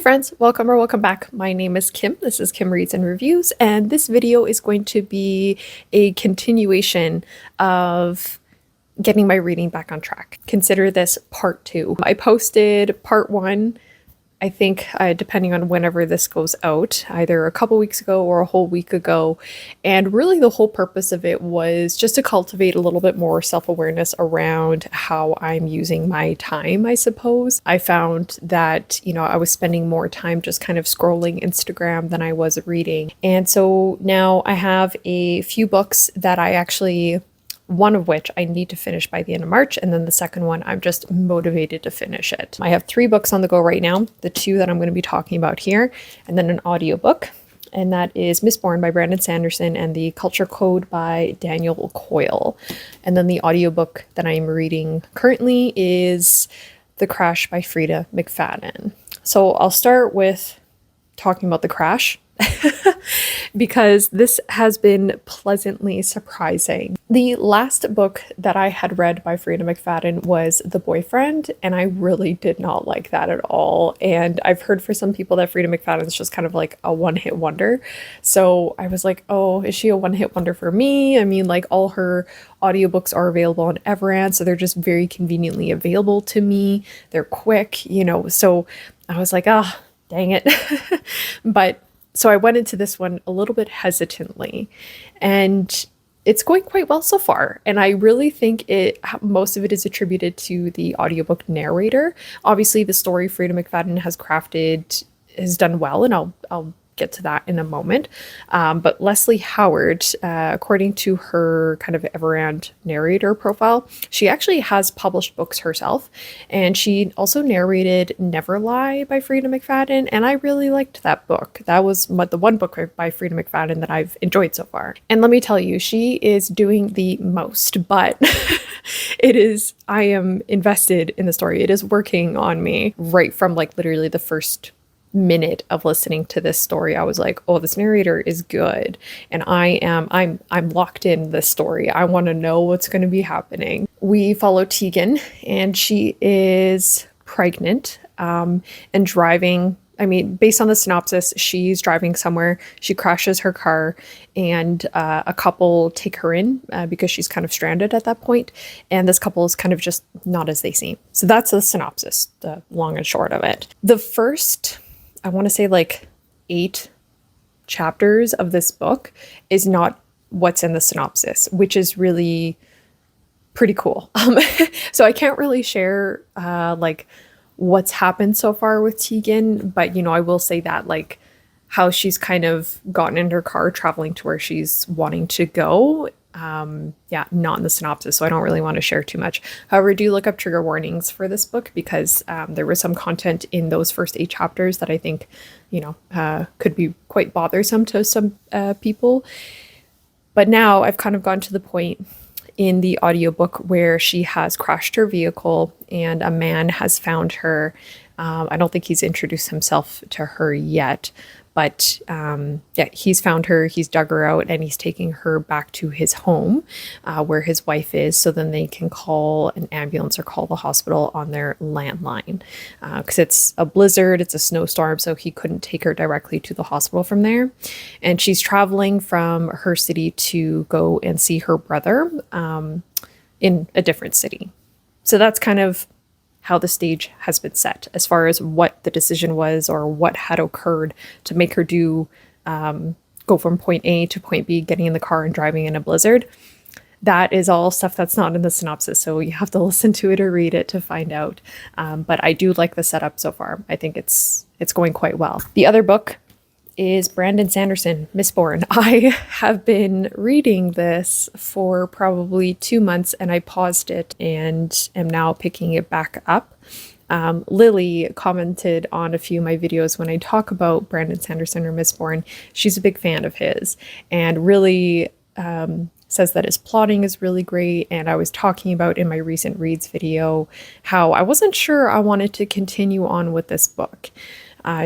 Hey friends, welcome or welcome back. My name is Kim. This is Kim Reads and Reviews, and this video is going to be a continuation of getting my reading back on track. Consider this part two. I posted part one, I think, depending on whenever this goes out, either a couple weeks ago or a whole week ago. And really the whole purpose of it was just to cultivate a little bit more self-awareness around how I'm using my time, I suppose. I found that, I was spending more time just kind of scrolling Instagram than I was reading. And so now I have a few books that I actually, one of which I need to finish by the end of March, and then the second one I'm just motivated to finish it. I have 3 books on the go right now, the 2 that I'm going to be talking about here, and then an audiobook, and that is Mistborn by Brandon Sanderson and The Culture Code by Daniel Coyle. And then the audiobook that I'm reading currently is The Crash by Freida McFadden. So I'll start with talking about The Crash because this has been pleasantly surprising. The last book that I had read by Freida McFadden was The Boyfriend, and I really did not like that at all. And I've heard for some people that Freida McFadden is just kind of like a one-hit wonder. So I was like, oh, is she a one-hit wonder for me? I mean, like, all her audiobooks are available on Everand, so they're just very conveniently available to me. They're quick, so I was like, ah, dang it. But so I went into this one a little bit hesitantly, and it's going quite well so far. And I really think most of it is attributed to the audiobook narrator. Obviously, the story Freida McFadden has crafted has done well, and I'll get to that in a moment. But Leslie Howard, according to her kind of Everand narrator profile, she actually has published books herself, and she also narrated Never Lie by Freida McFadden, and I really liked that book. That was the one book by Freida McFadden that I've enjoyed so far. And let me tell you, she is doing the most, but I am invested in the story. It is working on me right from like literally the first minute of listening to this story. I was like, oh, this narrator is good, and I'm locked in this story. I want to know what's going to be happening. We follow Tegan, and she is pregnant and driving. I mean, based on the synopsis, she's driving somewhere. She crashes her car, and a couple take her in because she's kind of stranded at that point. And this couple is kind of just not as they seem. So that's the synopsis, the long and short of it. The first, I want to say like 8 chapters of this book is not what's in the synopsis, which is really pretty cool. So I can't really share like what's happened so far with Tegan, but I will say that like how she's kind of gotten in her car traveling to where she's wanting to go. Yeah, not in the synopsis, so I don't really want to share too much. However, do look up trigger warnings for this book because there was some content in those first 8 chapters that I think, could be quite bothersome to some people. But now I've kind of gone to the point in the audiobook where she has crashed her vehicle and a man has found her. I don't think he's introduced himself to her yet, but yeah, he's found her, he's dug her out, and he's taking her back to his home where his wife is, so then they can call an ambulance or call the hospital on their landline. Because it's a blizzard, it's a snowstorm, so he couldn't take her directly to the hospital from there. And she's traveling from her city to go and see her brother in a different city. So that's kind of how the stage has been set as far as what the decision was or what had occurred to make her go from point A to point B, getting in the car and driving in a blizzard. That is all stuff that's not in the synopsis, so you have to listen to it or read it to find out. But I do like the setup so far. I think it's going quite well. The other book is Brandon Sanderson, Mistborn. I have been reading this for probably 2 months, and I paused it and am now picking it back up. Lily commented on a few of my videos when I talk about Brandon Sanderson or Mistborn. She's a big fan of his and really says that his plotting is really great. And I was talking about in my recent reads video how I wasn't sure I wanted to continue on with this book.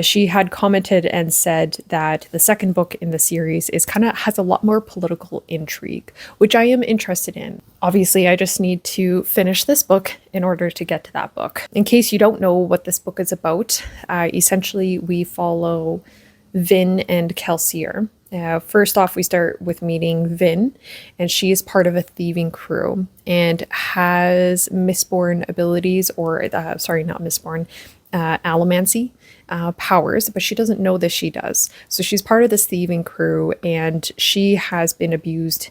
She had commented and said that the second book in the series is kind of has a lot more political intrigue, which I am interested in. Obviously, I just need to finish this book in order to get to that book. In case you don't know what this book is about, essentially we follow Vin and Kelsier. First off, we start with meeting Vin, and she is part of a thieving crew and has Mistborn abilities, or sorry, not Mistborn, Allomancy powers, but she doesn't know that she does. So she's part of this thieving crew, and she has been abused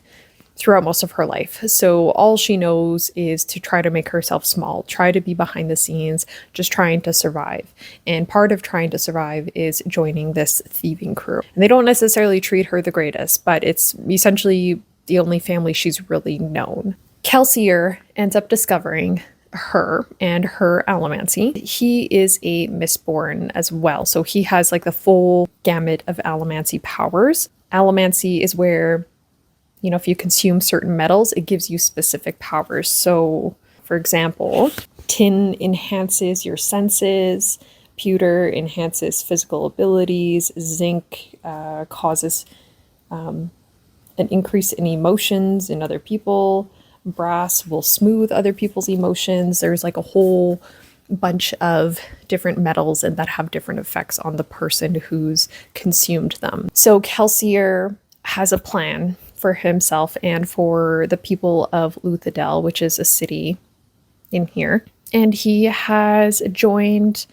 throughout most of her life. So all she knows is to try to make herself small, try to be behind the scenes, just trying to survive. And part of trying to survive is joining this thieving crew. And they don't necessarily treat her the greatest, but it's essentially the only family she's really known. Kelsier ends up discovering her and her allomancy. He is a Mistborn as well, so he has like the full gamut of allomancy powers. Allomancy is where, you know, if you consume certain metals, it gives you specific powers. So, for example, tin enhances your senses, pewter enhances physical abilities, zinc causes an increase in emotions in other people, brass will smooth other people's emotions. There's like a whole bunch of different metals and that have different effects on the person who's consumed them. So Kelsier has a plan for himself and for the people of Luthadel, which is a city in here. And he has joined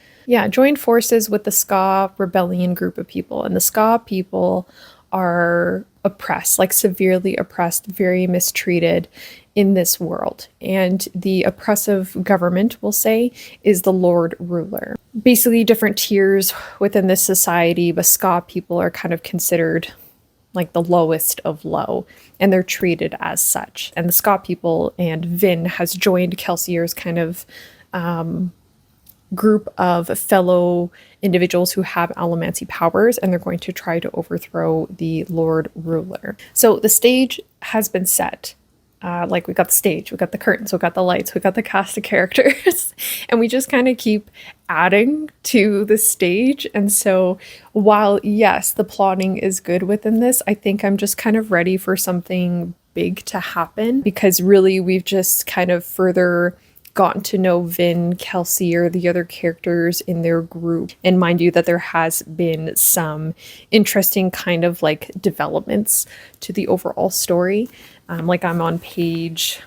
forces with the Ska rebellion group of people. And the Ska people are oppressed, like severely oppressed, very mistreated in this world. And the oppressive government, we'll say, is the Lord Ruler. Basically different tiers within this society, but Ska people are kind of considered like the lowest of low, and they're treated as such. And the Ska people and Vin has joined Kelsier's kind of group of fellow individuals who have allomancy powers, and they're going to try to overthrow the Lord Ruler. So the stage has been set. Like we got the stage, we got the curtains, we got the lights, we got the cast of characters, and we just kind of keep adding to the stage. And so while yes, the plotting is good within this, I think I'm just kind of ready for something big to happen, because really we've just kind of further gotten to know Vin, Kelsier, the other characters in their group. And mind you that there has been some interesting kind of like developments to the overall story. Like I'm on page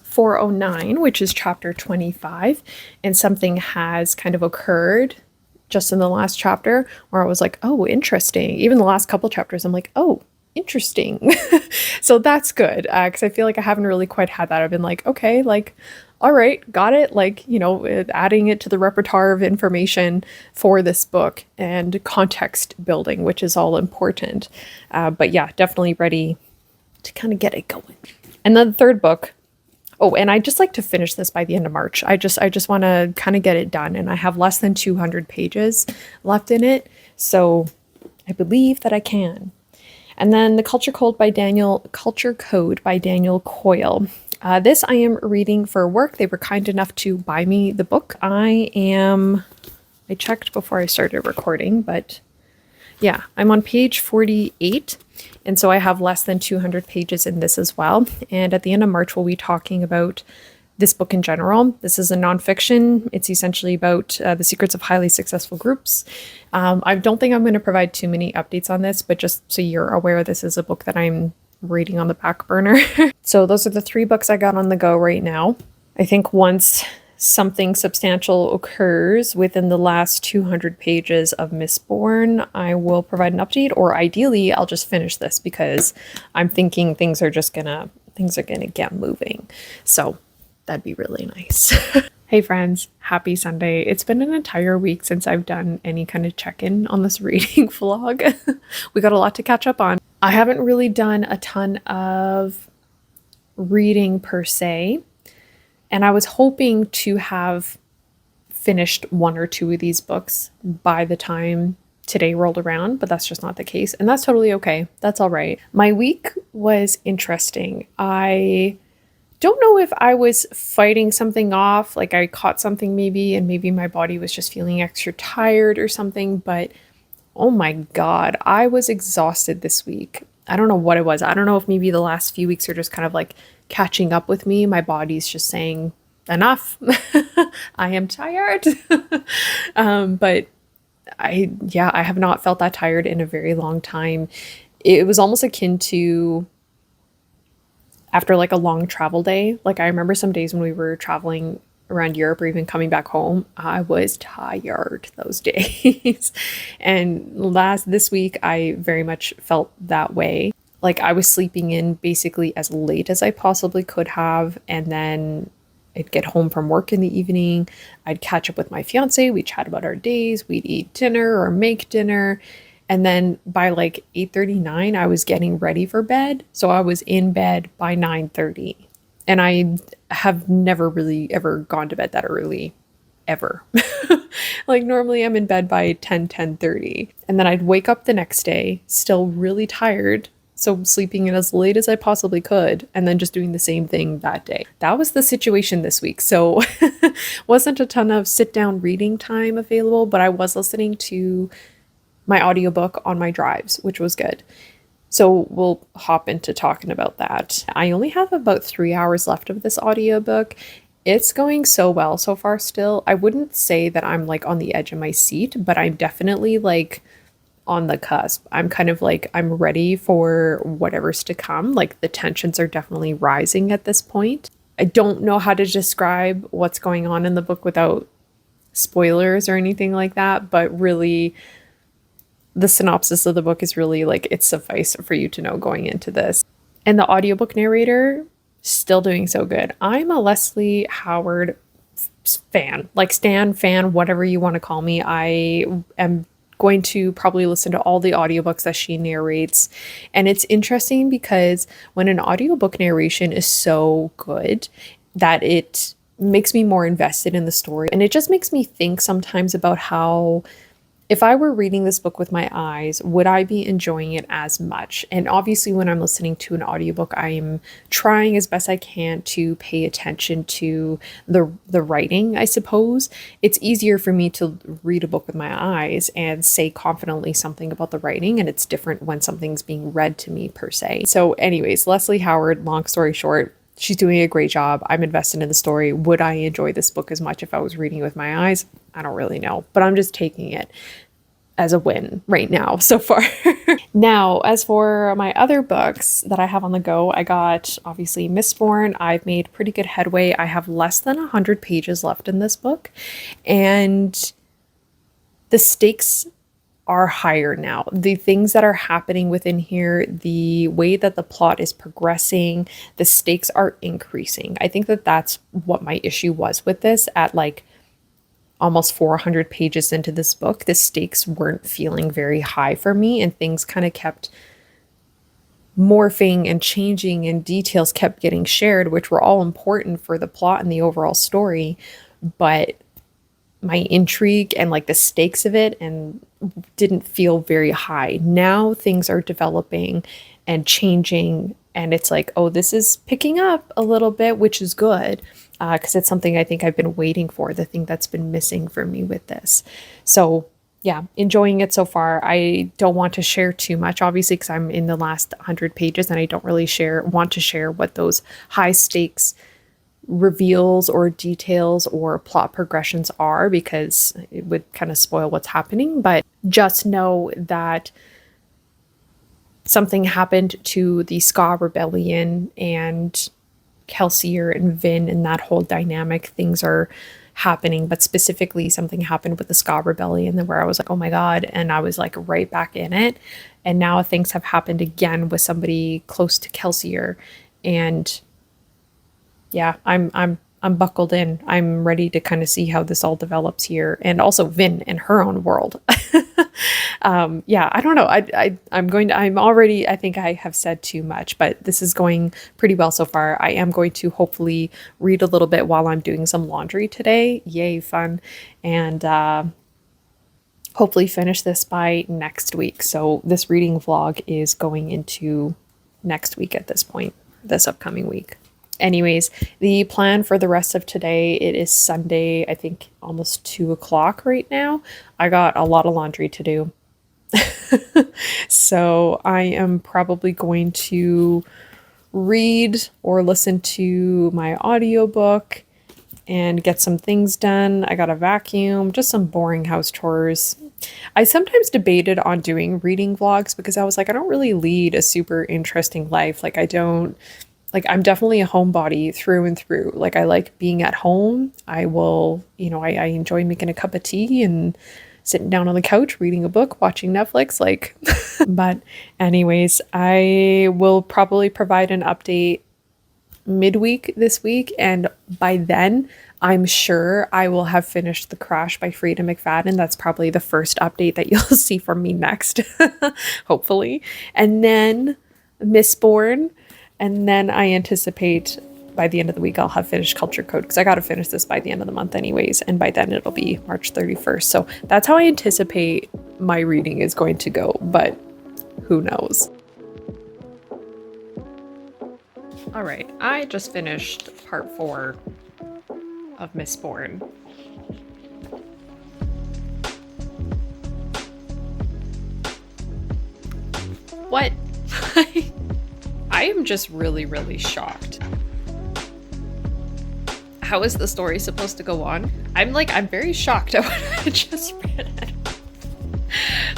409, which is chapter 25, and something has kind of occurred just in the last chapter where I was like, oh, interesting. Even the last couple chapters, I'm like, oh, interesting. So that's good, because I feel like I haven't really quite had that. I've been like, okay, like, all right, got it. Like, you know, adding it to the repertoire of information for this book and context building, which is all important. But yeah, definitely ready to kind of get it going. And then the third book. Oh, and I just like to finish this by the end of March. I just want to kind of get it done, and I have less than 200 pages left in it, so I believe that I can. And then the Culture Code by Daniel Coyle. This I am reading for work. They were kind enough to buy me the book. I checked before I started recording, but yeah, I'm on page 48. And so I have less than 200 pages in this as well. And at the end of March, we'll be talking about this book in general. This is a nonfiction. It's essentially about the secrets of highly successful groups. I don't think I'm going to provide too many updates on this, but just so you're aware, this is a book that I'm reading on the back burner. So those are the 3 books I got on the go right now. I think once something substantial occurs within the last 200 pages of Mistborn, I will provide an update, or ideally I'll just finish this, because I'm thinking things are gonna get moving. So that'd be really nice. Hey friends, happy Sunday. It's been an entire week since I've done any kind of check-in on this reading vlog. We got a lot to catch up on. I haven't really done a ton of reading per se, and I was hoping to have finished 1 or 2 of these books by the time today rolled around, but that's just not the case, and that's totally okay. That's all right. My week was interesting. I don't know if I was fighting something off, like I caught something maybe, and maybe my body was just feeling extra tired or something, but oh my God, I was exhausted this week. I don't know what it was. I don't know if maybe the last few weeks are just kind of like catching up with me. My body's just saying, enough. I am tired. But I have not felt that tired in a very long time. It was almost akin to after like a long travel day. Like I remember some days when we were traveling around Europe or even coming back home, I was tired those days. And this week I very much felt that way. Like I was sleeping in basically as late as I possibly could have, and then I'd get home from work in the evening. I'd catch up with my fiance. We'd chat about our days. We'd eat dinner or make dinner. And then by like 8:39, I was getting ready for bed. So I was in bed by 9:30. And I have never really ever gone to bed that early, ever. Like normally I'm in bed by 10:30. And then I'd wake up the next day, still really tired. So sleeping in as late as I possibly could, and then just doing the same thing that day. That was the situation this week. So wasn't a ton of sit down reading time available, but I was listening to my audiobook on my drives, which was good. So we'll hop into talking about that. I only have about 3 hours left of this audiobook. It's going so well so far still. I wouldn't say that I'm like on the edge of my seat, but I'm definitely like on the cusp. I'm kind of like, I'm ready for whatever's to come. Like the tensions are definitely rising at this point. I don't know how to describe what's going on in the book without spoilers or anything like that, but really the synopsis of the book is really like, it's suffice for you to know going into this. And the audiobook narrator, still doing so good. I'm a Leslie Howard fan, like stan fan, whatever you want to call me. I am going to probably listen to all the audiobooks that she narrates. And it's interesting because when an audiobook narration is so good that it makes me more invested in the story. And it just makes me think sometimes about how if I were reading this book with my eyes, would I be enjoying it as much? And obviously when I'm listening to an audiobook, I am trying as best I can to pay attention to the writing, I suppose. It's easier for me to read a book with my eyes and say confidently something about the writing, and it's different when something's being read to me per se. So anyways, Leslie Howard, long story short, she's doing a great job. I'm invested in the story. Would I enjoy this book as much if I was reading it with my eyes? I don't really know, but I'm just taking it as a win right now so far. Now, as for my other books that I have on the go, I got obviously Mistborn. I've made pretty good headway. I have less than 100 pages left in this book, and the stakes are higher now. The things that are happening within here, the way that the plot is progressing, the stakes are increasing. I think that that's what my issue was with this at like almost 400 pages into this book. The stakes weren't feeling very high for me, and things kind of kept morphing and changing, and details kept getting shared, which were all important for the plot and the overall story. But my intrigue and like the stakes of it and didn't feel very high. Now things are developing and changing, and it's like, oh, this is picking up a little bit, which is good, because it's something I think I've been waiting for, the thing that's been missing for me with this. So yeah, enjoying it so far. I don't want to share too much, obviously, because I'm in the last 100 pages and I don't really want to share what those high stakes reveals or details or plot progressions are, because it would kind of spoil what's happening. But just know that something happened to the Ska Rebellion and Kelsier and Vin and that whole dynamic. Things are happening, but specifically something happened with the Ska Rebellion where I was like, oh my God. And I was like right back in it. And now things have happened again with somebody close to Kelsier. And yeah, I'm buckled in. I'm ready to kind of see how this all develops here, and also Vin in her own world. Yeah, I don't know. I'm already, I think I have said too much, but this is going pretty well so far. I am going to hopefully read a little bit while I'm doing some laundry today. Yay, fun. And hopefully finish this by next week. So this reading vlog is going into next week at this point, this upcoming week. Anyways, the plan for the rest of today, it is Sunday, I think almost 2 o'clock right now. I got a lot of laundry to do. So I am probably going to read or listen to my audiobook and get some things done. I got a vacuum, just some boring house chores. I sometimes debated on doing reading vlogs because I was like, I don't really lead a super interesting life. Like, I don't, like, I'm definitely a homebody through and through. Like, I like being at home. I will, I enjoy making a cup of tea and sitting down on the couch, reading a book, watching Netflix. Like, but anyways, I will probably provide an update midweek this week, and by then I'm sure I will have finished The Crash by Frida McFadden. That's probably the first update that you'll see from me next, hopefully. And then Mistborn, and then I anticipate by the end of the week I'll have finished Culture Code, because I got to finish this by the end of the month anyways, and by then it'll be March 31st. So that's how I anticipate my reading is going to go, but who knows. All right, I just finished part 4 of Mistborn. What? I am just really, really shocked. How is the story supposed to go on? I'm very shocked at what I just read.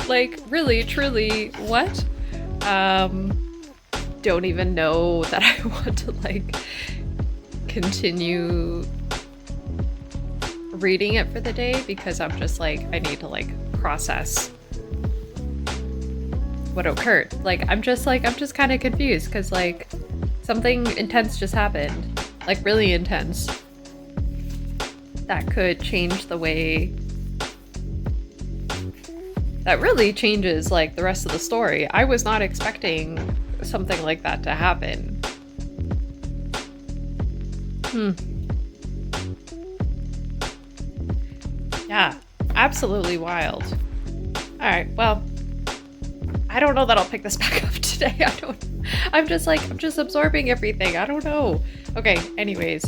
Like, really, truly, what? Don't even know that I want to like continue reading it for the day, because I'm just like, I need to like process what occurred. Like, I'm just kind of confused, because like something intense just happened, like really intense, that could change the way, that really changes like the rest of the story. I was not expecting something like that to happen. Yeah, absolutely wild. All right, well, I don't know that I'll pick this back up today. I'm just absorbing everything. I don't know. Okay, anyways,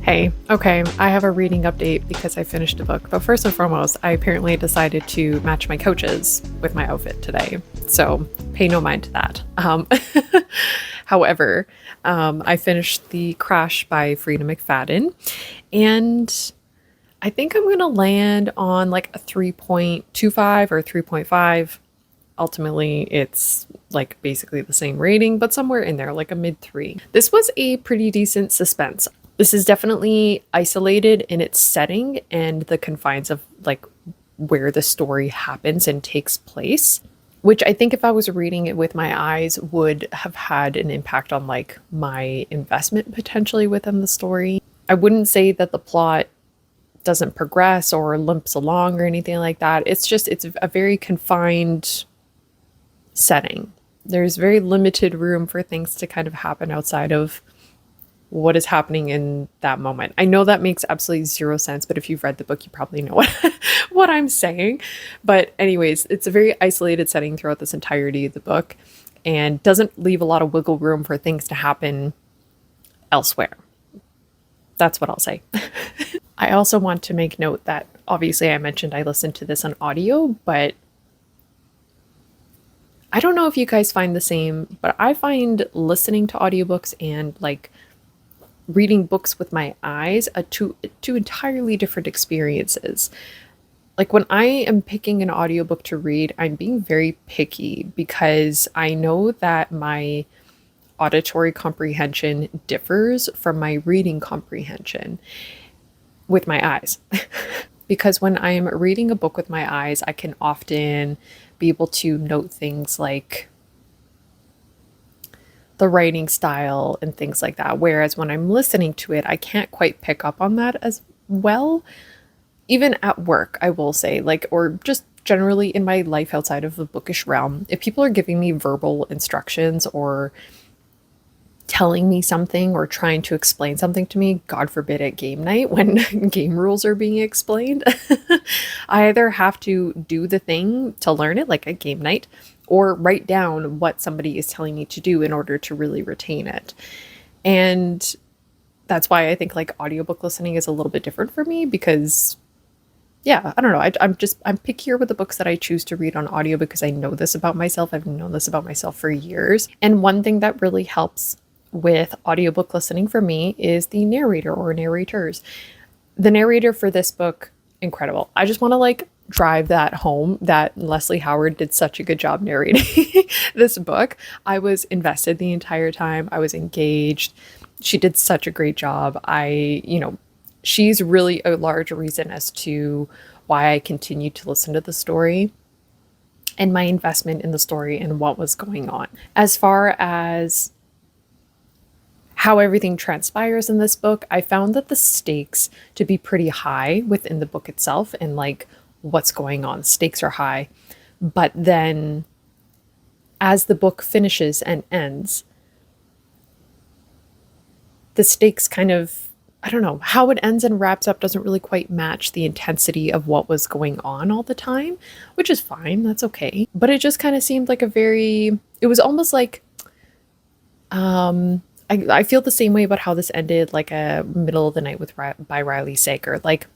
hey, okay, I have a reading update because I finished a book. But first and foremost, I apparently decided to match my coaches with my outfit today. So pay no mind to that. However, I finished The Crash by Frida McFadden, and I think I'm going to land on like a 3.25 or 3.5. Ultimately, it's like basically the same rating, but somewhere in there, like a mid 3. This was a pretty decent suspense. This is definitely isolated in its setting and the confines of like where the story happens and takes place, which I think if I was reading it with my eyes would have had an impact on like my investment potentially within the story. I wouldn't say that the plot doesn't progress or limps along or anything like that. It's a very confined setting. There's very limited room for things to kind of happen outside of what is happening in that moment. I know that makes absolutely zero sense, but if you've read the book, you probably know what I'm saying. But anyways, it's a very isolated setting throughout this entirety of the book and doesn't leave a lot of wiggle room for things to happen elsewhere. That's what I'll say. I also want to make note that obviously I mentioned I listened to this on audio, but I don't know if you guys find the same, but I find listening to audiobooks and like reading books with my eyes are two entirely different experiences. Like when I am picking an audiobook to read, I'm being very picky because I know that my auditory comprehension differs from my reading comprehension with my eyes. Because when I'm reading a book with my eyes, I can often be able to note things like the writing style and things like that. Whereas when I'm listening to it, I can't quite pick up on that as well. Even at work, I will say, like, or just generally in my life outside of the bookish realm, if people are giving me verbal instructions or telling me something or trying to explain something to me, God forbid at game night when game rules are being explained, I either have to do the thing to learn it, like at game night, or write down what somebody is telling me to do in order to really retain it. And that's why I think like audiobook listening is a little bit different for me because yeah, I don't know. I'm pickier with the books that I choose to read on audio because I know this about myself. I've known this about myself for years. And one thing that really helps with audiobook listening for me is the narrator or narrators. The narrator for this book, incredible. I just want to like drive that home that Leslie Howard did such a good job narrating this book. I was invested the entire time. I was engaged. She did such a great job. She's really a large reason as to why I continued to listen to the story and my investment in the story and what was going on. As far as how everything transpires in this book, I found that the stakes to be pretty high within the book itself and like what's going on. Stakes are high. But then as the book finishes and ends, the stakes kind of, I don't know, how it ends and wraps up doesn't really quite match the intensity of what was going on all the time, which is fine. That's okay. But it just kind of seemed like it was almost like, I feel the same way about how this ended, like a Middle of the Night by Riley Sager. Like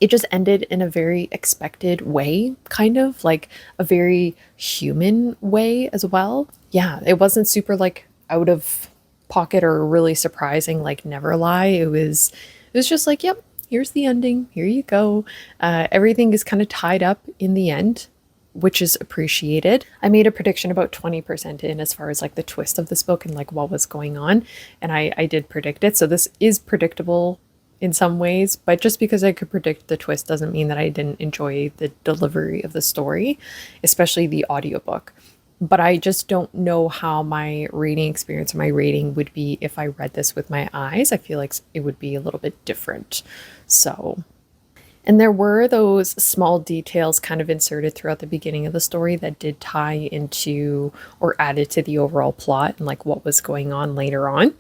it just ended in a very expected way, kind of like a very human way as well. Yeah, it wasn't super like out of pocket or really surprising like Neverlie. It was just like, yep, here's the ending. Here you go. Everything is kind of tied up in the end, which is appreciated. I made a prediction about 20% in as far as like the twist of this book and like what was going on. And I did predict it. So this is predictable in some ways, but just because I could predict the twist doesn't mean that I didn't enjoy the delivery of the story, especially the audiobook. But I just don't know how my reading experience or my rating would be if I read this with my eyes. I feel like it would be a little bit different. So, and there were those small details kind of inserted throughout the beginning of the story that did tie into or added to the overall plot and like what was going on later on.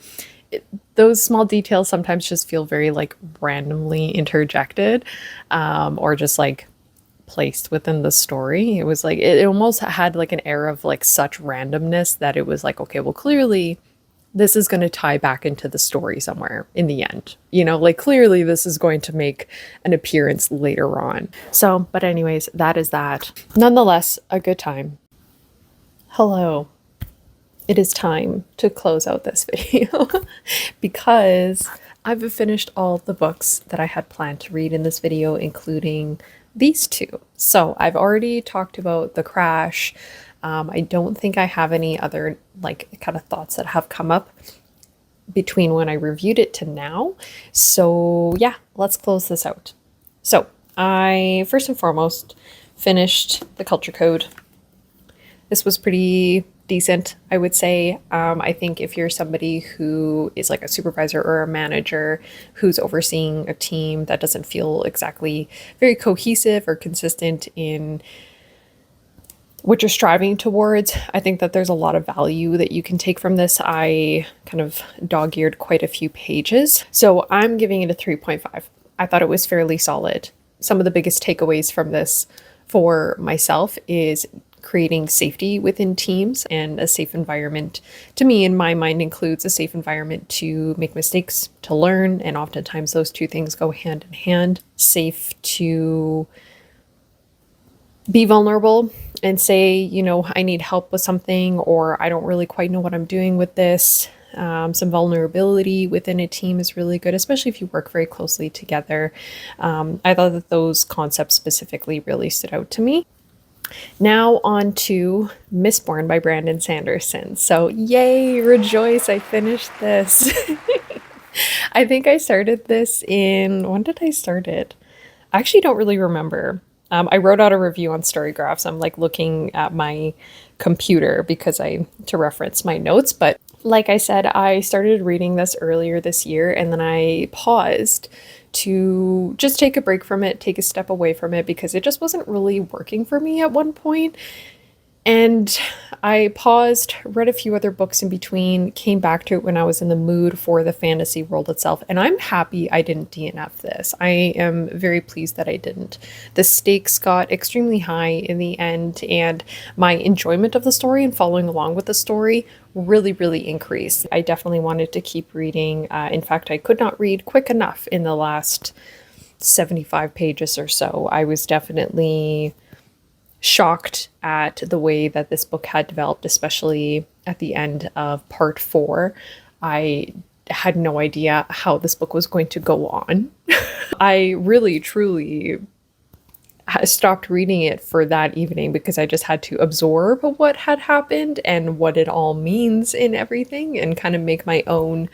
Those small details sometimes just feel very like randomly interjected or just like placed within the story. It was like it almost had like an air of like such randomness that it was like, okay, well, clearly this is going to tie back into the story somewhere in the end, like clearly this is going to make an appearance later on. So, but anyways, that is that. Nonetheless, a good time. Hello. It is time to close out this video because I've finished all the books that I had planned to read in this video, including these two. So I've already talked about The Crash. I don't think I have any other like kind of thoughts that have come up between when I reviewed it to now. So yeah, let's close this out. So I first and foremost finished The Culture Code. This was pretty decent, I would say. I think if you're somebody who is like a supervisor or a manager who's overseeing a team that doesn't feel exactly very cohesive or consistent in what you're striving towards, I think that there's a lot of value that you can take from this. I kind of dog-eared quite a few pages, so I'm giving it a 3.5. I thought it was fairly solid. Some of the biggest takeaways from this for myself is creating safety within teams, and a safe environment to me in my mind includes a safe environment to make mistakes, to learn, and oftentimes those two things go hand in hand. Safe to be vulnerable and say, I need help with something, or I don't really quite know what I'm doing with this. Some vulnerability within a team is really good, especially if you work very closely together. I thought that those concepts specifically really stood out to me. Now on to Mistborn by Brandon Sanderson. So yay, rejoice, I finished this. I think I started this when did I start it? I actually don't really remember. I wrote out a review on Storygraph. I'm like looking at my computer because to reference my notes. But like I said, I started reading this earlier this year and then I paused to just take a break from it, take a step away from it because it just wasn't really working for me at one point. And I paused, read a few other books in between, came back to it when I was in the mood for the fantasy world itself. And I'm happy I didn't DNF this. I am very pleased that I didn't. The stakes got extremely high in the end, and my enjoyment of the story and following along with the story really, really increased. I definitely wanted to keep reading. In fact, I could not read quick enough in the last 75 pages or so. I was definitely shocked at the way that this book had developed, especially at the end of part 4. I had no idea how this book was going to go on. I really, truly stopped reading it for that evening because I just had to absorb what had happened and what it all means in everything and kind of make my own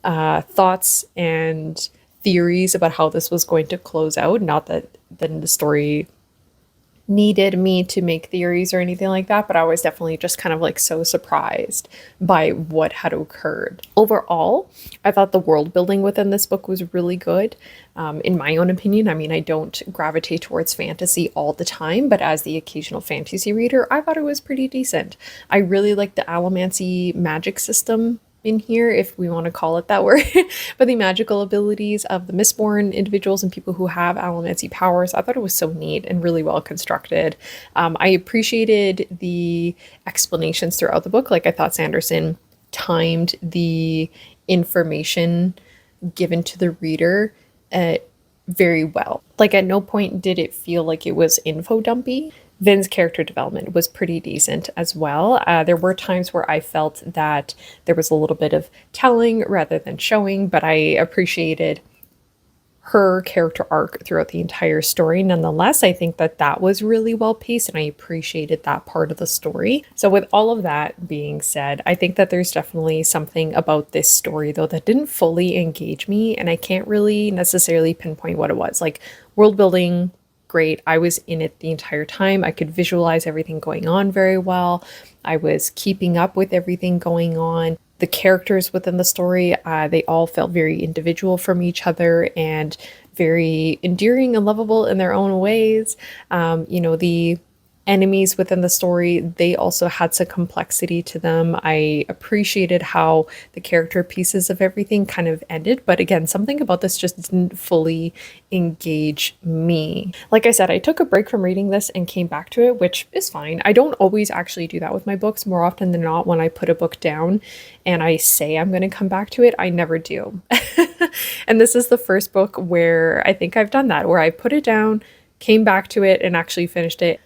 thoughts and theories about how this was going to close out. Not that then the story needed me to make theories or anything like that, but I was definitely just kind of like so surprised by what had occurred. Overall, I thought the world building within this book was really good. In my own opinion, I mean, I don't gravitate towards fantasy all the time, but as the occasional fantasy reader, I thought it was pretty decent. I really liked the Allomancy magic system in here, if we want to call it that word, but the magical abilities of the Mistborn individuals and people who have Allomancy powers. I thought it was so neat and really well constructed. I appreciated the explanations throughout the book. Like, I thought Sanderson timed the information given to the reader very well. Like, at no point did it feel like it was info dumpy. Vin's character development was pretty decent as well. There were times where I felt that there was a little bit of telling rather than showing, but I appreciated her character arc throughout the entire story. Nonetheless, I think that that was really well paced and I appreciated that part of the story. So with all of that being said, I think that there's definitely something about this story though that didn't fully engage me, and I can't really necessarily pinpoint what it was. Like, world building, great. I was in it the entire time. I could visualize everything going on very well. I was keeping up with everything going on. The characters within the story, they all felt very individual from each other and very endearing and lovable in their own ways. The enemies within the story, they also had some complexity to them. I appreciated how the character pieces of everything kind of ended, but again, something about this just didn't fully engage me. Like I said, I took a break from reading this and came back to it, which is fine. I don't always actually do that with my books. More often than not, when I put a book down and I say I'm going to come back to it, I never do. And this is the first book where I think I've done that, where I put it down, came back to it, and actually finished it.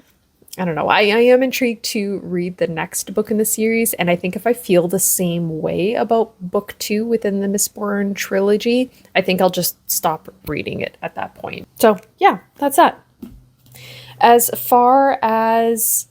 I don't know. I am intrigued to read the next book in the series, and I think if I feel the same way about book 2 within the Mistborn trilogy, I think I'll just stop reading it at that point. So yeah, that's that. As far as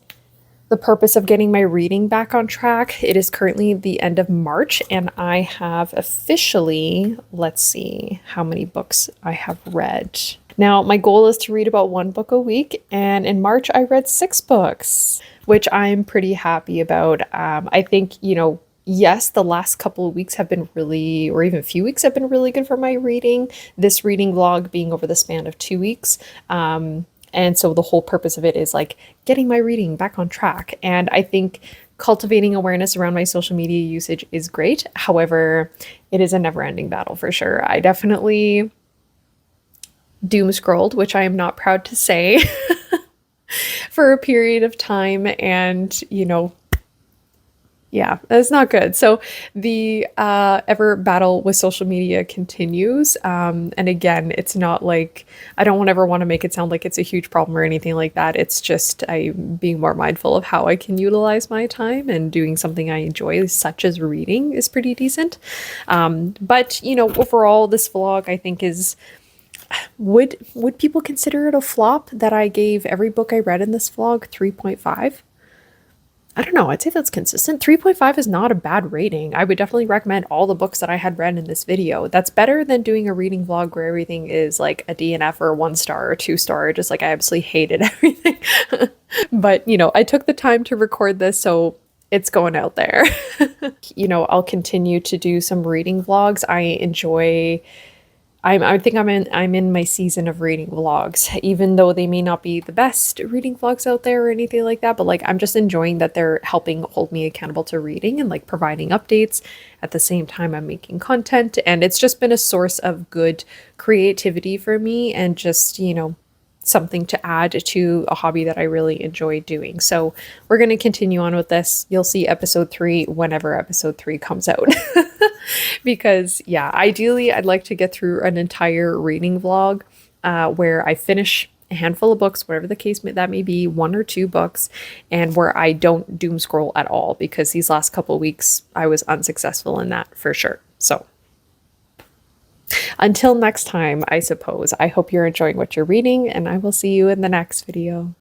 the purpose of getting my reading back on track, it is currently the end of March, and I have officially, let's see how many books I have read. Now, my goal is to read about 1 book a week, and in March I read 6 books, which I'm pretty happy about. I think, yes, the last couple of weeks have been really, or even a few weeks have been really good for my reading. This reading vlog being over the span of 2 weeks. And so the whole purpose of it is like getting my reading back on track. And I think cultivating awareness around my social media usage is great. However, it is a never-ending battle for sure. I definitely doom scrolled, which I am not proud to say, for a period of time. And, yeah, that's not good. So the ever battle with social media continues. And again, it's not like, I don't ever want to make it sound like it's a huge problem or anything like that. It's just I'm being more mindful of how I can utilize my time, and doing something I enjoy, such as reading, is pretty decent. But, overall, this vlog I think is, would people consider it a flop that I gave every book I read in this vlog 3.5? I don't know, I'd say that's consistent. 3.5 is not a bad rating. I would definitely recommend all the books that I had read in this video. That's better than doing a reading vlog where everything is like a DNF or a 1 star or 2 star. Just like I absolutely hated everything. But, you know, I took the time to record this, so it's going out there. You know, I'll continue to do some reading vlogs. I enjoy I think I'm in my season of reading vlogs, even though they may not be the best reading vlogs out there or anything like that. But like I'm just enjoying that they're helping hold me accountable to reading and like providing updates at the same time I'm making content. And it's just been a source of good creativity for me and just, you know, something to add to a hobby that I really enjoy doing. So we're going to continue on with this. You'll see episode 3 whenever episode 3 comes out. Because yeah, ideally I'd like to get through an entire reading vlog where I finish a handful of books, whatever the case that may be, 1 or 2 books, and where I don't doom scroll at all, because these last couple weeks I was unsuccessful in that for sure. So until next time, I suppose, I hope you're enjoying what you're reading, and I will see you in the next video.